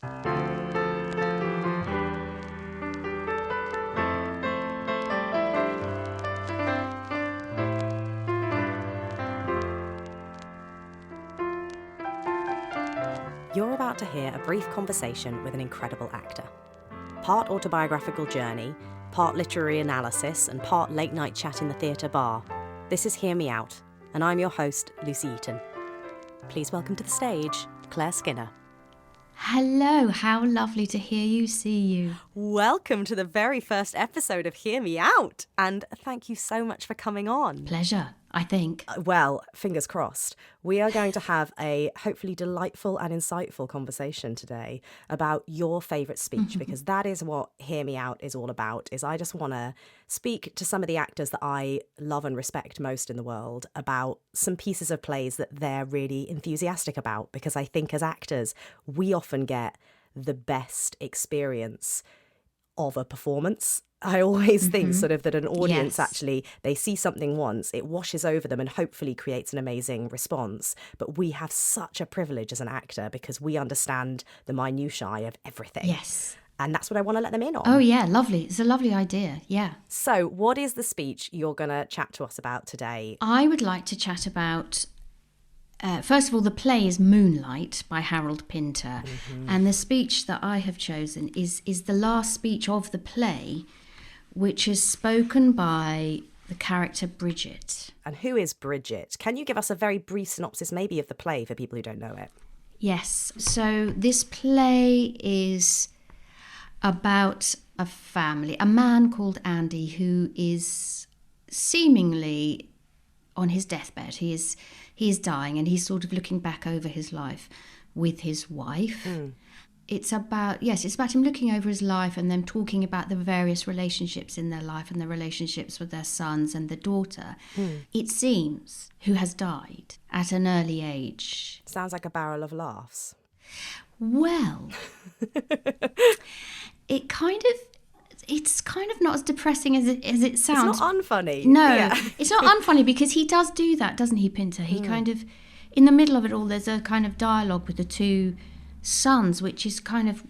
You're about to hear a brief conversation with an incredible actor. Part autobiographical journey, part literary analysis, and part late-night chat in the theatre bar. This is Hear Me Out, and I'm your host, Lucy Eaton. Please welcome to the stage, Claire Skinner. Hello, how lovely to hear you, see you. Welcome to the very first episode of Hear Me Out, and thank you so much for coming on. Pleasure, I think. Well, fingers crossed. We are going to have a hopefully delightful and insightful conversation today about your favourite speech, because that is what Hear Me Out is all about, is I just want to speak to some of the actors that I love and respect most in the world about some pieces of plays that they're really enthusiastic about, because I think as actors, we often get the best experience of a performance. I always think sort of that an audience actually, they see something once, it washes over them and hopefully creates an amazing response. But we have such a privilege as an actor because we understand the minutiae of everything. Yes. And that's what I want to let them in on. Oh, yeah, lovely. It's a lovely idea, yeah. So what is the speech you're going to chat to us about today? I would like to chat about, first of all, the play is Moonlight by Holm Pinter. And the speech that I have chosen is the last speech of the play, which is spoken by the character Bridget. And who is Bridget? Can you give us a very brief synopsis maybe of the play for people who don't know it? Yes. So this play is about a family, a man called Andy who is seemingly on his deathbed. He is dying and he's sort of looking back over his life with his wife. It's about him looking over his life and them talking about the various relationships in their life and the relationships with their sons and the daughter. It seems, who has died at an early age. Sounds like a barrel of laughs. Well, it's kind of not as depressing as it sounds. It's not unfunny. No, It's not unfunny because he does do that, doesn't he, Pinter? He kind of, in the middle of it all, there's a kind of dialogue with the two sons, which is kind of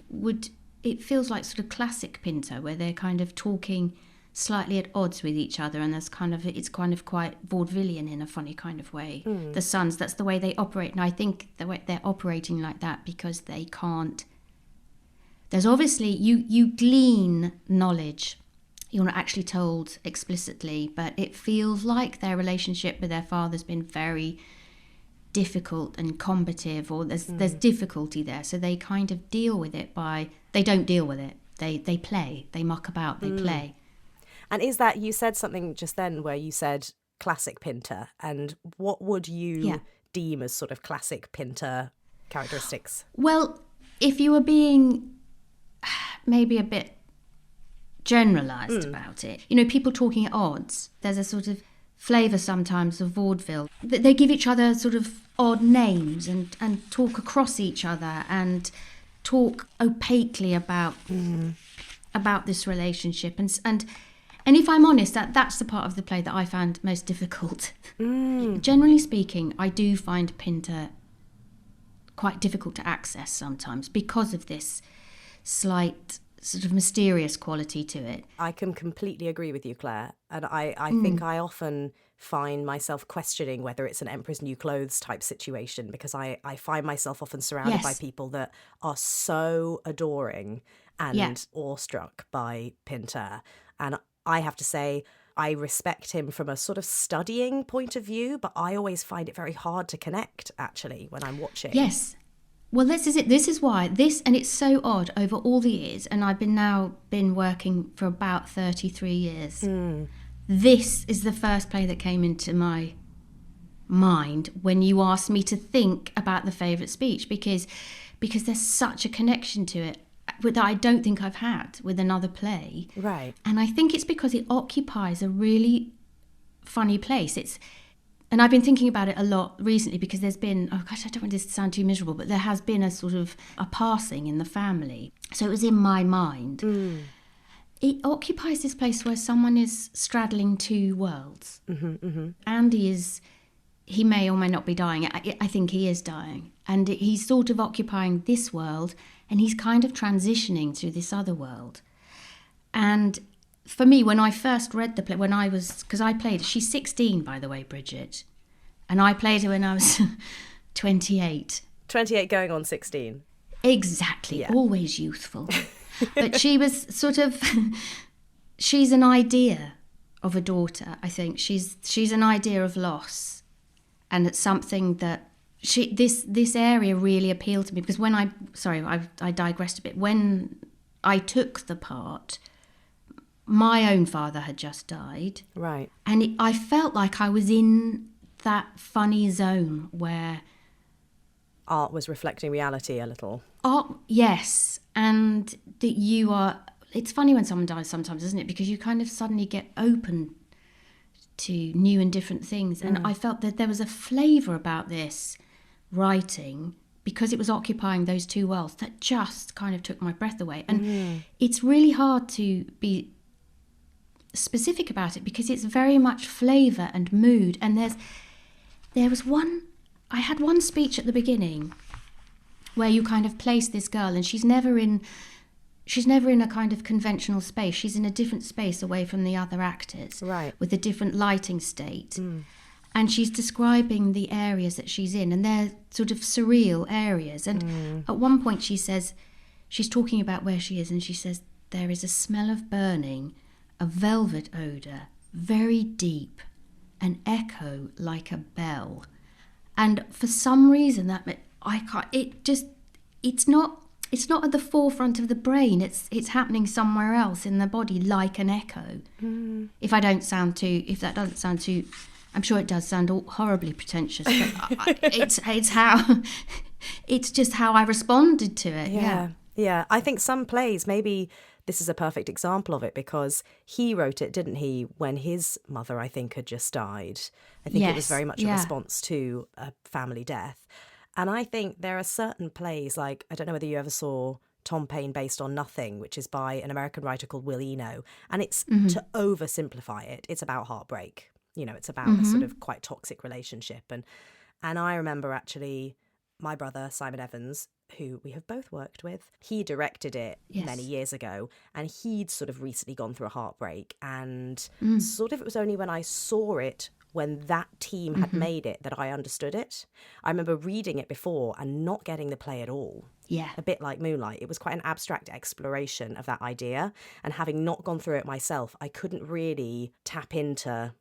it feels like sort of classic Pinter, where they're kind of talking slightly at odds with each other, and it's kind of quite vaudevillian in a funny kind of way. The sons, that's the way they operate, and I think the way they're operating like that because they can't. There's obviously you glean knowledge. You're not actually told explicitly, but it feels like their relationship with their father's been very difficult and combative, or there's difficulty there, so they kind of deal with it they don't deal with it, they play, they muck about, they play. And is that, you said something just then where you said classic Pinter, and what would you deem as sort of classic Pinter characteristics? Well, if you were being maybe a bit generalised about it, people talking at odds, there's a sort of flavour sometimes of vaudeville. They give each other sort of odd names and talk across each other and talk opaquely about this relationship. And if I'm honest, that's the part of the play that I found most difficult. Generally speaking, I do find Pinter quite difficult to access sometimes because of this slight sort of mysterious quality to it. I can completely agree with you, Claire. And I think I often find myself questioning whether it's an Emperor's New Clothes type situation, because I find myself often surrounded by people that are so adoring and awestruck by Pinter. And I have to say, I respect him from a sort of studying point of view, but I always find it very hard to connect, actually, when I'm watching. Yes. Well, this is it. This is why and it's so odd over all the years, and I've been working for about 33 years. This is the first play that came into my mind when you asked me to think about the favourite speech, because there's such a connection to it that I don't think I've had with another play. Right. And I think it's because it occupies a really funny place. And I've been thinking about it a lot recently because there's been, I don't want this to sound too miserable, but there has been a sort of a passing in the family. So it was in my mind. It occupies this place where someone is straddling two worlds. Andy he may or may not be dying. I think he is dying. and he's sort of occupying this world, and he's kind of transitioning to this other world. And for me, when I first read the play, because I played, she's 16, by the way, Bridget, and I played her when I was 28. 28 going on 16. Exactly, Yeah. Always youthful. But she was sort of, she's an idea of a daughter, I think. She's an idea of loss. And it's something that this area really appealed to me, because I digressed a bit. When I took the part, my own father had just died. Right. And I felt like I was in that funny zone where Art was reflecting reality a little. art, yes, and that you are. It's funny when someone dies sometimes, isn't it? Because you kind of suddenly get open to new and different things. And I felt that there was a flavour about this writing, because it was occupying those two worlds, that just kind of took my breath away. And it's really hard to be specific about it, because it's very much flavour and mood. And I had one speech at the beginning where you kind of place this girl, and she's never in a kind of conventional space. She's in a different space away from the other actors, Right. with a different lighting state. And she's describing the areas that she's in, and they're sort of surreal areas. And at one point she says, she's talking about where she is, and she says, there is a smell of burning, a velvet odour, very deep, an echo like a bell. And for some reason it's not at the forefront of the brain. It's happening somewhere else in the body, like an echo. If that doesn't sound too, I'm sure it does sound horribly pretentious, but it's just how I responded to it. Yeah. I think some plays, maybe this is a perfect example of it, because he wrote it, didn't he, when his mother, I think, had just died. I think it was very much a response to a family death. And I think there are certain plays, like, I don't know whether you ever saw Tom Paine Based on Nothing, which is by an American writer called Will Eno. And it's, to oversimplify it, it's about heartbreak. It's about a sort of quite toxic relationship. And I remember actually my brother, Simon Evans, who we have both worked with, he directed it many years ago, and he'd sort of recently gone through a heartbreak. And sort of it was only when I saw it, when that team had made it, that I understood it. I remember reading it before and not getting the play at all. Yeah. A bit like Moonlight. It was quite an abstract exploration of that idea. And having not gone through it myself, I couldn't really tap into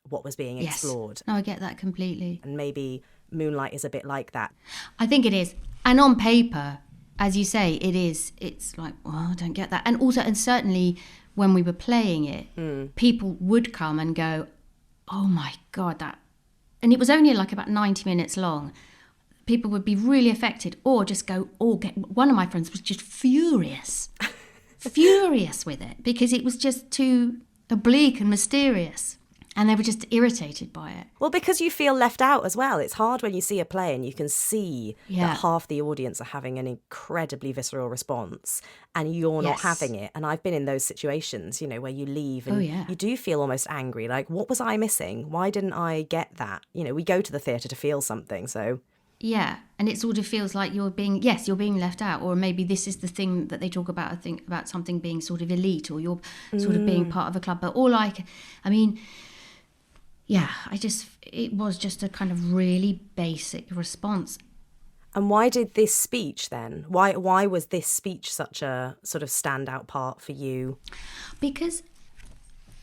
what was being explored. No, I get that completely. And maybe Moonlight is a bit like that. I think it is. And on paper, as you say, it is. It's like, well, I don't get that. And also, and certainly when we were playing it, people would come and go, oh my God, that. And it was only like about 90 minutes long. People would be really affected, or just go, one of my friends was just furious with it, because it was just too oblique and mysterious. And they were just irritated by it. Well, because you feel left out as well. It's hard when you see a play and you can see that half the audience are having an incredibly visceral response and you're not having it. And I've been in those situations, where you leave and you do feel almost angry. Like, what was I missing? Why didn't I get that? We go to the theatre to feel something, so... Yeah, and it sort of feels like you're being left out, or maybe this is the thing that they talk about, I think, about something being sort of elite, or you're sort of being part of a club. But it was just a kind of really basic response. And why did this speech then? Why was this speech such a sort of standout part for you? Because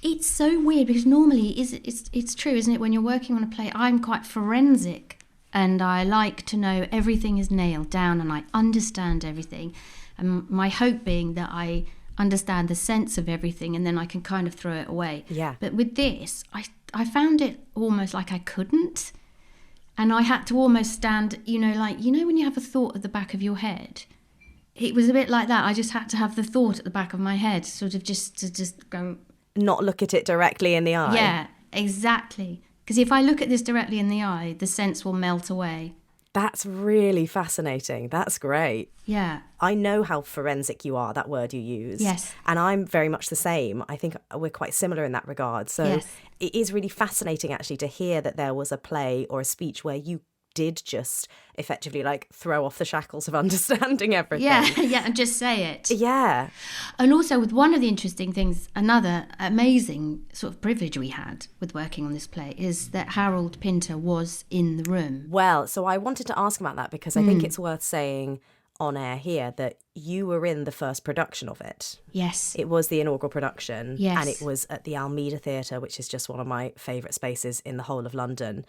it's so weird, because normally it's true, isn't it? When you're working on a play, I'm quite forensic, and I like to know everything is nailed down and I understand everything. And my hope being that I understand the sense of everything and then I can kind of throw it away. Yeah. But with this, I found it almost like I couldn't. And I had to almost stand, when you have a thought at the back of your head. It was a bit like that. I just had to have the thought at the back of my head, sort of just go... Not look at it directly in the eye. Yeah, exactly. Because if I look at this directly in the eye, the sense will melt away. That's really fascinating. That's great. Yeah. I know how forensic you are, that word you use. Yes. And I'm very much the same. I think we're quite similar in that regard. So it is really fascinating, actually, to hear that there was a play or a speech where you did just effectively like throw off the shackles of understanding everything. Yeah, and just say it. Yeah. And also with one of the interesting things, another amazing sort of privilege we had with working on this play is that Harold Pinter was in the room. Well, so I wanted to ask about that because I think it's worth saying on air here that you were in the first production of it. Yes. It was the inaugural production. Yes. And it was at the Almeida Theatre, which is just one of my favourite spaces in the whole of London.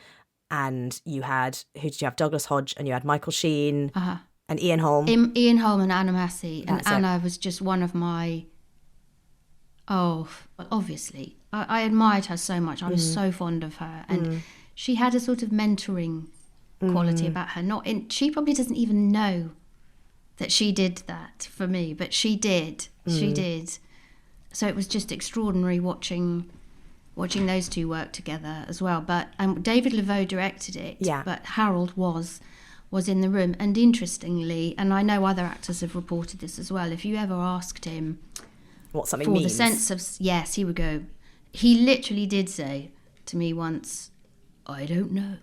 And you had, who did you have? Douglas Hodge, and you had Michael Sheen and Ian Holm. Ian Holm and Anna Massey. And That's Anna was just one of my, obviously. I admired her so much. I was so fond of her. And she had a sort of mentoring quality about her. She probably doesn't even know that she did that for me, but she did. She did. So it was just extraordinary watching those two work together as well. But David Laveau directed it, but Harold was in the room. And interestingly, and I know other actors have reported this as well, if you ever asked him what something for means. the sense of, yes, he would go, he literally did say to me once, I don't know.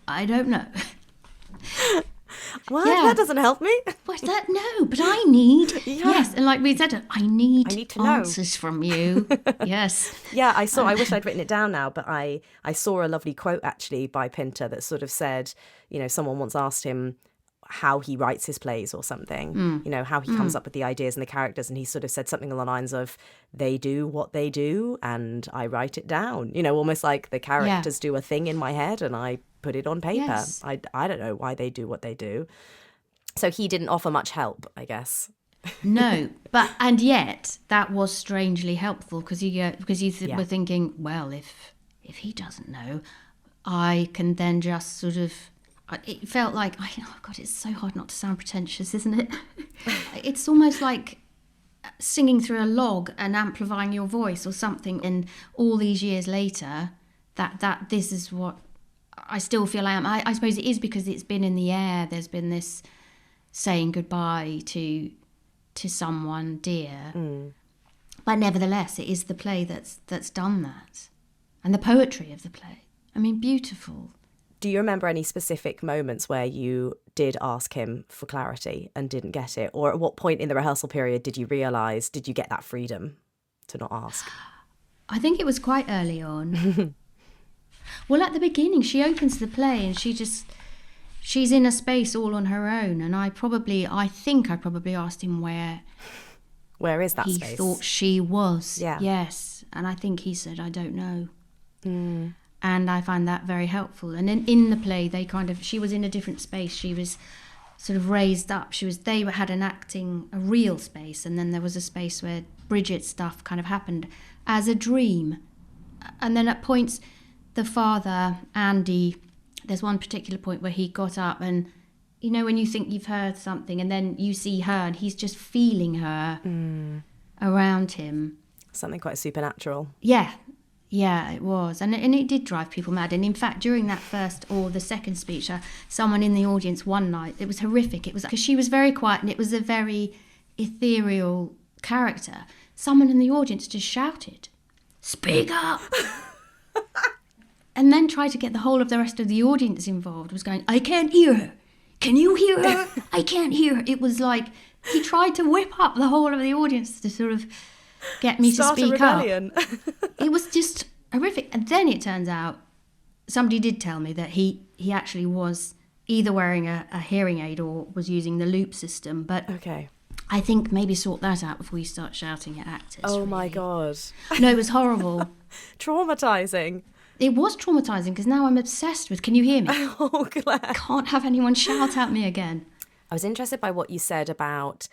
I don't know. What? Yeah. That doesn't help me. What's that? No, but I need. Yes, and like we said, I need to answers from you. Yes. Yeah, I wish I'd written it down now, but I saw a lovely quote actually by Pinter that sort of said, someone once asked him how he writes his plays or something, how he comes up with the ideas and the characters, and he sort of said something along the lines of, they do what they do and I write it down, almost like the characters do a thing in my head and I put it on paper. Yes. I don't know why they do what they do. So he didn't offer much help, I guess. No, and yet that was strangely helpful because you were thinking, well, if he doesn't know, I can then just sort of. It felt like, oh God, it's so hard not to sound pretentious, isn't it? It's almost like singing through a log and amplifying your voice or something. And all these years later, that this is what I still feel I am. I suppose it is because it's been in the air. There's been this saying goodbye to someone dear. But nevertheless, it is the play that's done that. And the poetry of the play. I mean, beautiful. Do you remember any specific moments where you did ask him for clarity and didn't get it? Or at what point in the rehearsal period did you get that freedom to not ask? I think it was quite early on. Well, at the beginning, she opens the play and she's in a space all on her own. And I think I probably asked him where is that space? He thought she was. Yeah. Yes. And I think he said, I don't know. And I find that very helpful. And in the play, she was in a different space. She was sort of raised up. They had a real space. And then there was a space where Bridget's stuff kind of happened as a dream. And then at points, the father, Andy, there's one particular point where he got up and, when you think you've heard something and then you see her and he's just feeling her around him. Something quite supernatural. Yeah, it was. And it did drive people mad. And in fact, during that first or the second speech, someone in the audience one night, it was horrific. It was because she was very quiet and it was a very ethereal character. Someone in the audience just shouted, "Speak up!" And then tried to get the whole of the rest of the audience involved, was going, "I can't hear her. Can you hear her? I can't hear her." It was like he tried to whip up the whole of the audience to sort of get me to speak up. It was just horrific. And then it turns out, somebody did tell me that he actually was either wearing a hearing aid or was using the loop system. But okay. I think maybe sort that out before you start shouting at actors. Oh, really. My God. No, it was horrible. Traumatising. It was traumatising because now I'm obsessed with, can you hear me? Oh, Claire. Can't have anyone shout at me again. I was interested by what you said about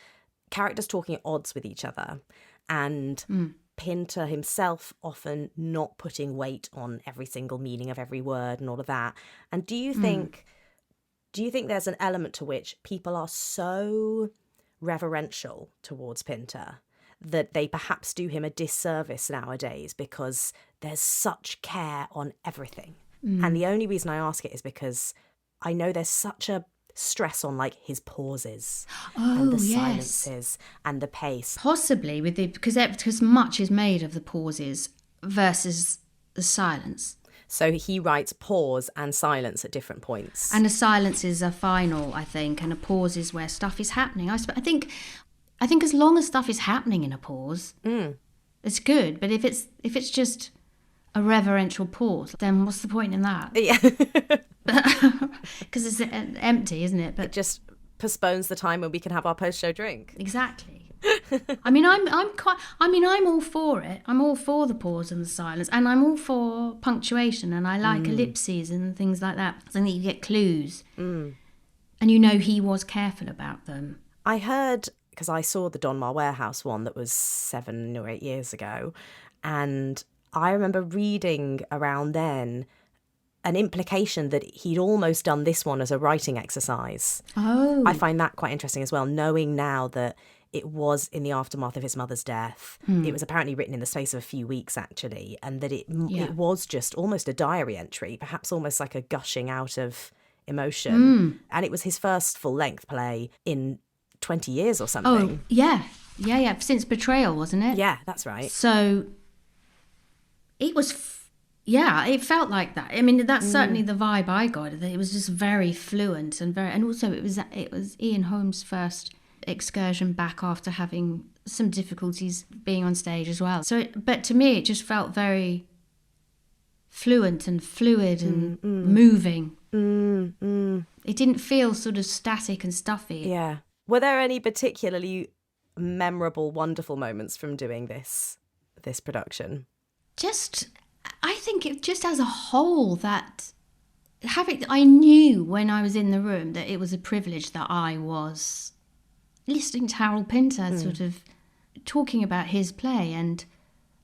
characters talking at odds with each other and Pinter himself often not putting weight on every single meaning of every word and all of that. And do you think there's an element to which people are so reverential towards Pinter that they perhaps do him a disservice nowadays because there's such care on everything? And the only reason I ask it is because I know there's such a stress on like his pauses and the silences and the pace. Possibly because much is made of the pauses versus the silence. So he writes pause and silence at different points. And a silence is a final, I think, and a pause is where stuff is happening. I think as long as stuff is happening in a pause, it's good. But if it's just a reverential pause, then what's the point in that? Yeah. Because it's empty, isn't it? But it just postpones the time when we can have our post-show drink. Exactly. I mean, I'm all for it. I'm all for the pause and the silence, and I'm all for punctuation, and I like ellipses and things like that. So that you get clues, and you know he was careful about them. I heard, because I saw the Donmar Warehouse one that was 7 or 8 years ago, and I remember reading around then an implication that he'd almost done this one as a writing exercise. Oh. I find that quite interesting as well, knowing now that it was in the aftermath of his mother's death. It was apparently written in the space of a few weeks, actually, and that it was just almost a diary entry, perhaps almost like a gushing out of emotion. And it was his first full-length play in 20 years or something. Oh, yeah. Since Betrayal, wasn't it? Yeah, that's right. So it was, it felt like that. I mean, that's certainly the vibe I got. It was just very fluent and also it was Ian Holm's first excursion back after having some difficulties being on stage as well. So, but to me, it just felt very fluent and fluid and moving. It didn't feel sort of static and stuffy. Yeah. Were there any particularly memorable, wonderful moments from doing this production? I think it just as a whole that I knew when I was in the room that it was a privilege that I was listening to Harold Pinter sort of talking about his play and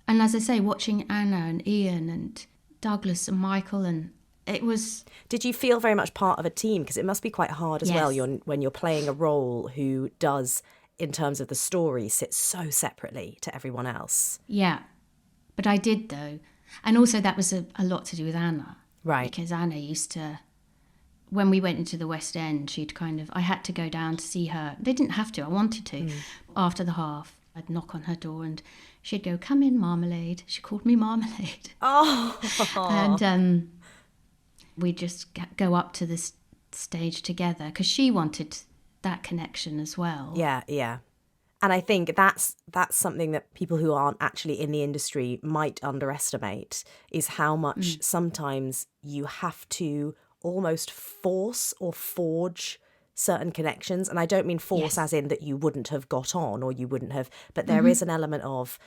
as I say, watching Anna and Ian and Douglas and Michael, and it was... Did you feel very much part of a team? Because it must be quite hard as well when you're playing a role who does, in terms of the story, sit so separately to everyone else. Yeah, but I did though. And also that was a lot to do with Anna. Right. Because Anna used to... When we went into the West End, I had to go down to see her. They didn't have to, I wanted to. After the half, I'd knock on her door and she'd go, "Come in, Marmalade." She called me Marmalade. Oh. And we'd just go up to this stage together because she wanted that connection as well. Yeah. And I think that's something that people who aren't actually in the industry might underestimate, is how much sometimes you have to almost force or forge certain connections. And I don't mean force as in that you wouldn't have got on or you wouldn't have, but there is an element of,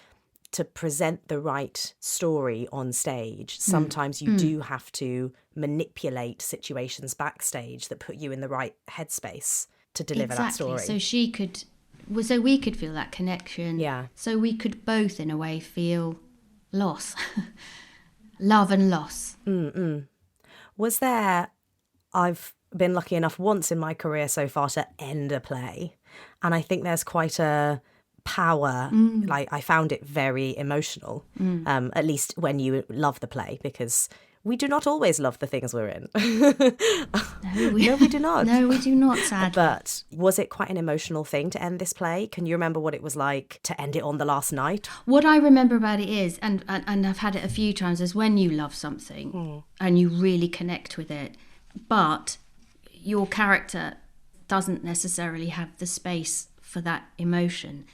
to present the right story on stage, sometimes you do have to manipulate situations backstage that put you in the right headspace to deliver that story. So we could feel that connection. Yeah. So we could both, in a way, feel loss, love and loss. Was there, I've been lucky enough once in my career so far to end a play, and I think there's quite a power, like I found it very emotional, at least when you love the play, because we do not always love the things we're in. No, we do not. No, we do not, sadly. But was it quite an emotional thing to end this play? Can you remember what it was like to end it on the last night? What I remember about it is, and I've had it a few times, is when you love something and you really connect with it, but your character doesn't necessarily have the space for that emotion.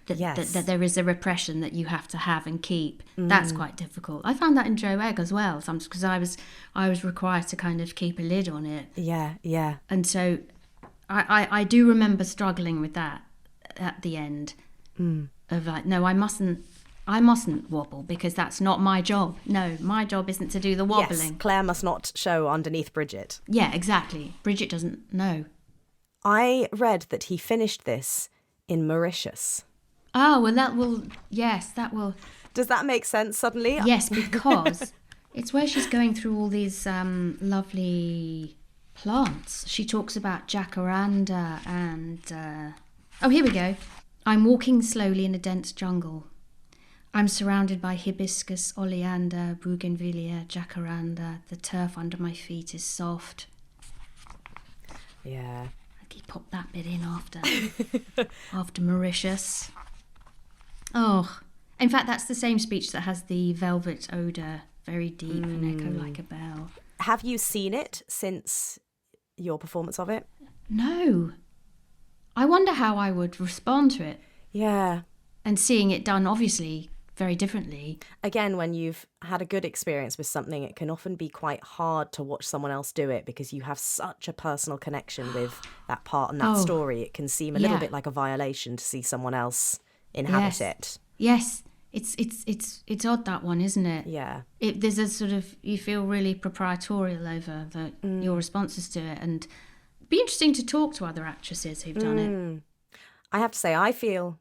That there is a repression that you have to have and keep. That's quite difficult. I found that in Joe Egg as well, sometimes, because I was required to kind of keep a lid on it. Yeah. And so I do remember struggling with that at the end of like, no, I mustn't wobble because that's not my job. No, my job isn't to do the wobbling. Yes, Claire must not show underneath Bridget. Yeah, exactly. Bridget doesn't know. I read that he finished this in Mauritius. Oh, well, that will... Does that make sense suddenly? Yes, because it's where she's going through all these lovely plants. She talks about jacaranda and... Oh, here we go. "I'm walking slowly in a dense jungle. I'm surrounded by hibiscus, oleander, bougainvillea, jacaranda. The turf under my feet is soft." Yeah. I could pop that bit in after Mauritius. Oh, in fact, that's the same speech that has the velvet odour very deep and echo like a bell. Have you seen it since your performance of it? No. I wonder how I would respond to it. Yeah. And seeing it done, obviously, very differently. Again, when you've had a good experience with something, it can often be quite hard to watch someone else do it because you have such a personal connection with that part and that story. It can seem a little bit like a violation to see someone else inhabit it. Yes. It's odd, that one, isn't it? Yeah. There's a sort of, you feel really proprietorial over your responses to it, and it'd be interesting to talk to other actresses who've done it. I have to say, I feel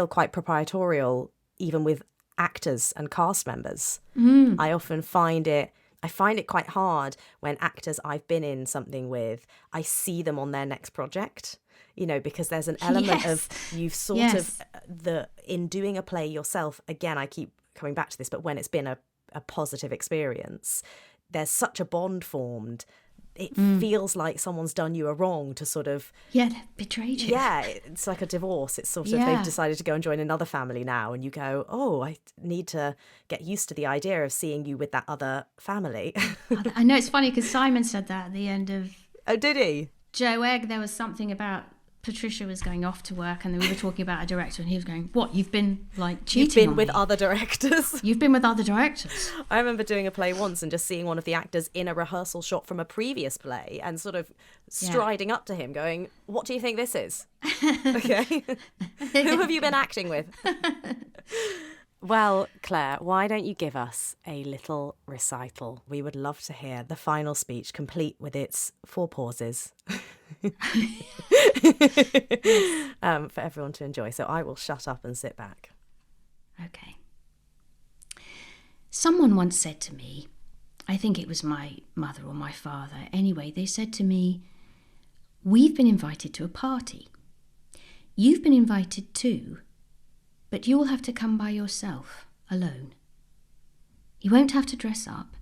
quite proprietorial even with actors and cast members. I often find it quite hard when actors I've been in something with, I see them on their next project. You know, because there's an element of you've sort of in doing a play yourself. Again, I keep coming back to this, but when it's been a positive experience, there's such a bond formed. It feels like someone's done you a wrong to sort of... Yeah, they've betrayed you. Yeah, it's like a divorce. It's sort of, they've decided to go and join another family now, and you go, oh, I need to get used to the idea of seeing you with that other family. I know, it's funny because Simon said that at the end of... Oh, did he? Joe Egg, there was something about Patricia was going off to work and we were talking about a director and he was going, what, you've been like cheating You've been on with me? other directors? You've been with other directors? I remember doing a play once and just seeing one of the actors in a rehearsal shot from a previous play and sort of striding up to him going, what do you think this is? Okay. Who have you been acting with? Well, Claire, why don't you give us a little recital? We would love to hear the final speech, complete with its 4 pauses. For everyone to enjoy. So I will shut up and sit back. Okay. Someone once said to me, I think it was my mother or my father, anyway, they said to me, we've been invited to a party. You've been invited too, but you will have to come by yourself, alone. You won't have to dress up.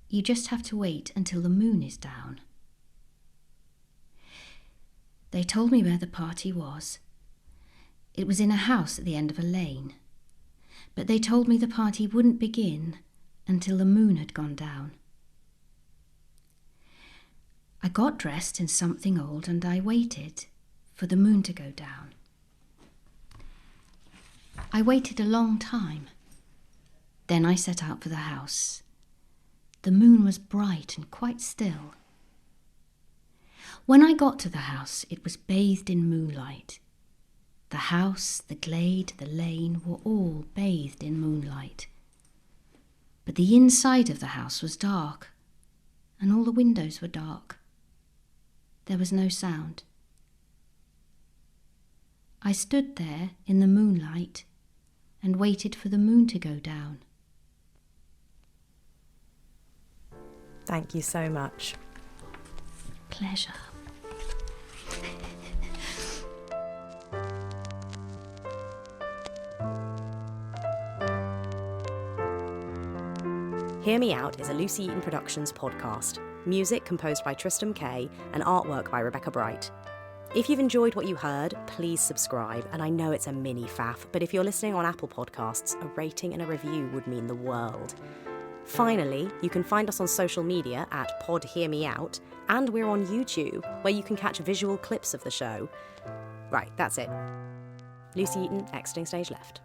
You just have to wait until the moon is down. They told me where the party was. It was in a house at the end of a lane. But they told me the party wouldn't begin until the moon had gone down. I got dressed in something old and I waited for the moon to go down. I waited a long time. Then I set out for the house. The moon was bright and quite still. When I got to the house, it was bathed in moonlight. The house, the glade, the lane were all bathed in moonlight. But the inside of the house was dark, and all the windows were dark. There was no sound. I stood there in the moonlight and waited for the moon to go down. Thank you so much. Pleasure. Hear Me Out is a Lucy Eaton Productions podcast. Music composed by Tristram Kay and artwork by Rebecca Bright. If you've enjoyed what you heard, please subscribe. And I know it's a mini faff, but if you're listening on Apple Podcasts, a rating and a review would mean the world. Finally, you can find us on social media at Pod Hear Me Out, and we're on YouTube, where you can catch visual clips of the show. Right, that's it. Lucy Eaton, exiting stage left.